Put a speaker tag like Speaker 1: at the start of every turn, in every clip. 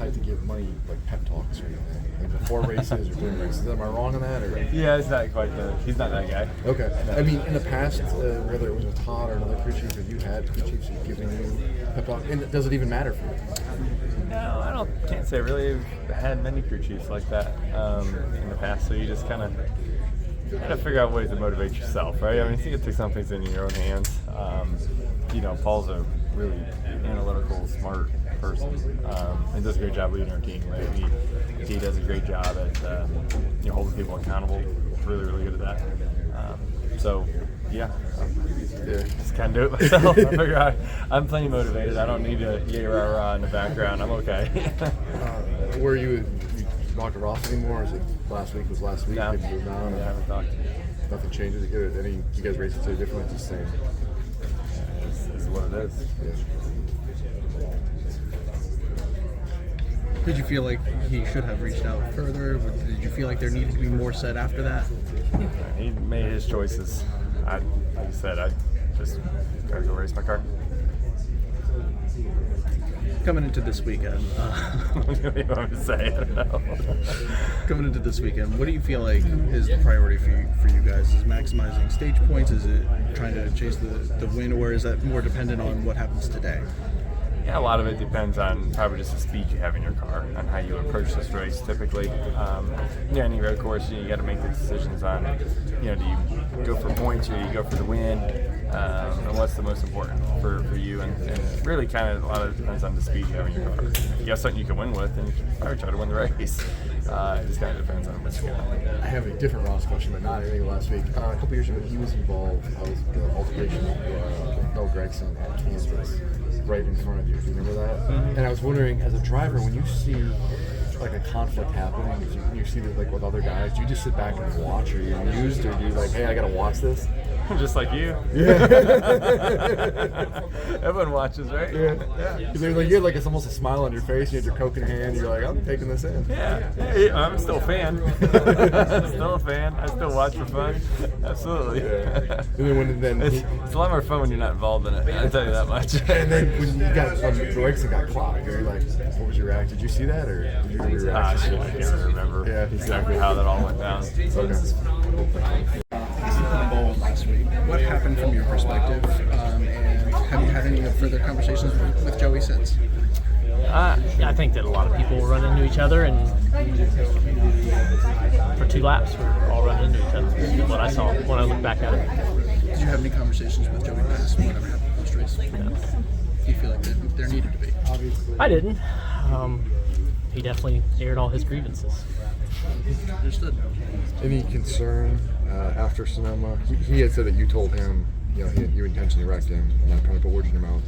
Speaker 1: type to give money like pep talks or anything, like before races or during races. Am I wrong on that? Or?
Speaker 2: Yeah, he's not that guy.
Speaker 1: Okay. I mean, in the past, whether it was with Todd or another crew chief, have you had crew chiefs giving you pep talk? And does it even matter for you?
Speaker 2: No, can't say I really have had many crew chiefs like that in the past. So you just kind of figure out ways to motivate yourself, right? I mean, you have to take some things in your own hands. Paul's a really analytical, smart person, and does a great job leading our team. Right? He does a great job at holding people accountable. Really, really good at that. Just kind of do it myself. I figure I'm plenty motivated. I don't need a yay rah rah in the background. I'm okay.
Speaker 1: Were you talk to Ross anymore? Or is it last week? Was last week?
Speaker 2: No,
Speaker 1: Did you move on?
Speaker 2: I haven't talked.
Speaker 1: Nothing changes. You guys race it so differently? It's the same.
Speaker 2: It's what it is.
Speaker 1: Yeah.
Speaker 3: Did you feel like he should have reached out further? Did you feel like there needed to be more said after that?
Speaker 2: He made his choices. Like I said, I just gotta go race my car.
Speaker 3: Coming into this weekend,
Speaker 2: What do you want me to say? I don't know.
Speaker 3: Coming into this weekend, what do you feel like is the priority for you guys? Is maximizing stage points? Is it trying to chase the win, or is that more dependent on what happens today?
Speaker 2: Yeah, a lot of it depends on probably just the speed you have in your car and how you approach this race. Typically, any road course, you got to make the decisions on, do you go for points or do you go for the win, and what's the most important for you? And really, kind of a lot of it depends on the speed you have in your car. If you have something you can win with, then you can probably try to win the race. It just kind of depends on what you got.
Speaker 1: I have a different Ross question, but not anything last week. A couple years ago, he was involved. I was the altercation with Bill Gregson at Kansas, right in front of you. Do you remember that? Mm-hmm. And I was wondering, as a driver, when you see like a conflict happening, you see this like with other guys, do you just sit back and watch, or are you amused, or do you like, hey, I gotta watch this?
Speaker 2: Just like you.
Speaker 1: Yeah.
Speaker 2: Everyone watches, right?
Speaker 1: Yeah. Because you had like it's almost a smile on your face. You had your Coke in hand. You're like, I'm taking this in.
Speaker 2: Yeah. I'm still a fan. Still a fan. I still watch for fun. Absolutely.
Speaker 1: Yeah. And then
Speaker 2: it's a lot more fun when you're not involved in it. I'll tell you that much.
Speaker 1: And then when Gregson got clocked, you're like, what was your reaction? Did you see that, or did you remember your reaction?
Speaker 2: I can't remember exactly how that all went down.
Speaker 1: Okay.
Speaker 3: Last week. What happened from your perspective, and have you had any further conversations with Joey since?
Speaker 4: I think that a lot of people will run into each other, and for 2 laps, we're all running into each other. That's what I saw when I looked back at it.
Speaker 3: Did you have any conversations with Joey past whatever happened post race?
Speaker 4: No.
Speaker 3: Do you feel like there needed to be?
Speaker 4: I didn't. He definitely aired all his grievances.
Speaker 3: Understood.
Speaker 1: Any concern after Sonoma? He had said that you told him, you intentionally wrecked him. I'm not trying to put words in your mouth.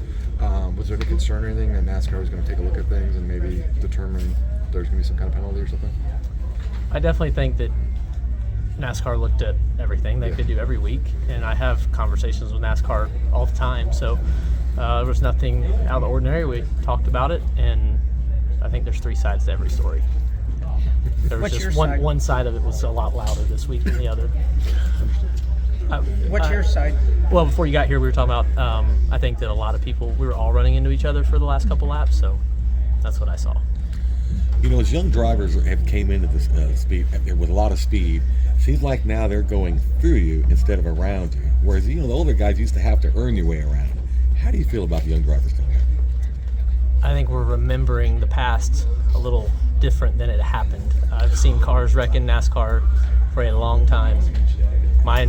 Speaker 1: Was there any concern or anything that NASCAR was going to take a look at things and maybe determine there's going to be some kind of penalty or something?
Speaker 4: I definitely think that NASCAR looked at everything they could do every week, and I have conversations with NASCAR all the time. So there was nothing out of the ordinary. We talked about it, and I think there's 3 sides to every story. There was just one side of it was a lot louder this week than the other.
Speaker 5: What's your side?
Speaker 4: Well, before you got here, we were talking about, I think that a lot of people, we were all running into each other for the last couple laps, so that's what I saw.
Speaker 6: As young drivers have came into this speed with a lot of speed, seems like now they're going through you instead of around you. Whereas, the older guys used to have to earn your way around. How do you feel about the young drivers coming in?
Speaker 4: I think we're remembering the past a little different than it happened. I've seen cars wreck in NASCAR for a long time, my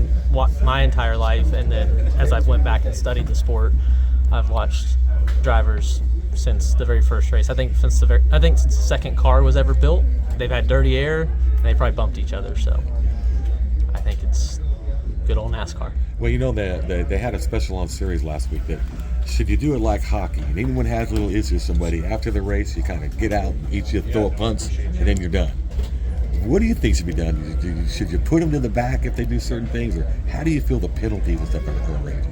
Speaker 4: entire life, and then as I've went back and studied the sport, I've watched drivers since the very first race. I think since the second car was ever built, they've had dirty air and they probably bumped each other. So I think it's good old NASCAR.
Speaker 6: Well, they had a special on series last week that should you do it like hockey, and anyone has a little issue with somebody, after the race you kind of get out, throw a punch, and then you're done. What do you think should be done? Should you put them to the back if they do certain things, or how do you feel the penalties and stuff are going to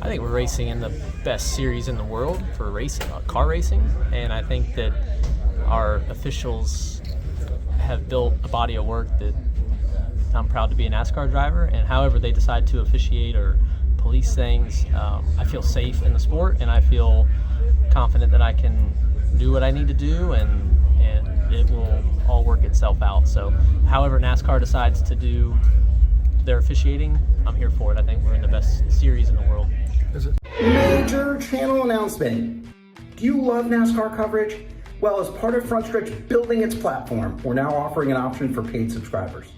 Speaker 4: I think we're racing in the best series in the world for racing, car racing, and I think that our officials have built a body of work that I'm proud to be a NASCAR driver, and however they decide to officiate or police things, I feel safe in the sport, and I feel confident that I can do what I need to do, and it will all work itself out. So however NASCAR decides to do their officiating, I'm here for it. I think we're in the best series in the world.
Speaker 5: Major channel announcement. Do you love NASCAR coverage? Well, as part of Frontstretch building its platform, we're now offering an option for paid subscribers.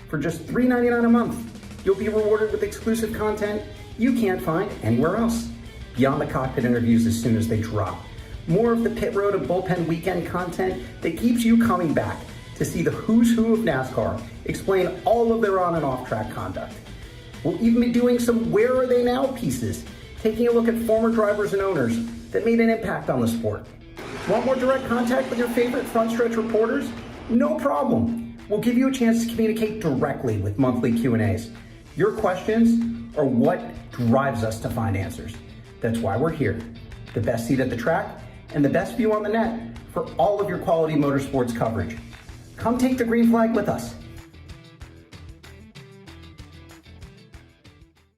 Speaker 5: For just $3.99 a month, you'll be rewarded with exclusive content you can't find anywhere else. Beyond the cockpit interviews as soon as they drop. More of the pit road and bullpen weekend content that keeps you coming back to see the who's who of NASCAR explain all of their on and off track conduct. We'll even be doing some Where Are They Now pieces, taking a look at former drivers and owners that made an impact on the sport. Want more direct contact with your favorite Frontstretch reporters? No problem. We'll give you a chance to communicate directly with monthly Q&As. Your questions are what drives us to find answers. That's why we're here. The best seat at the track and the best view on the net for all of your quality motorsports coverage. Come take the green flag with us.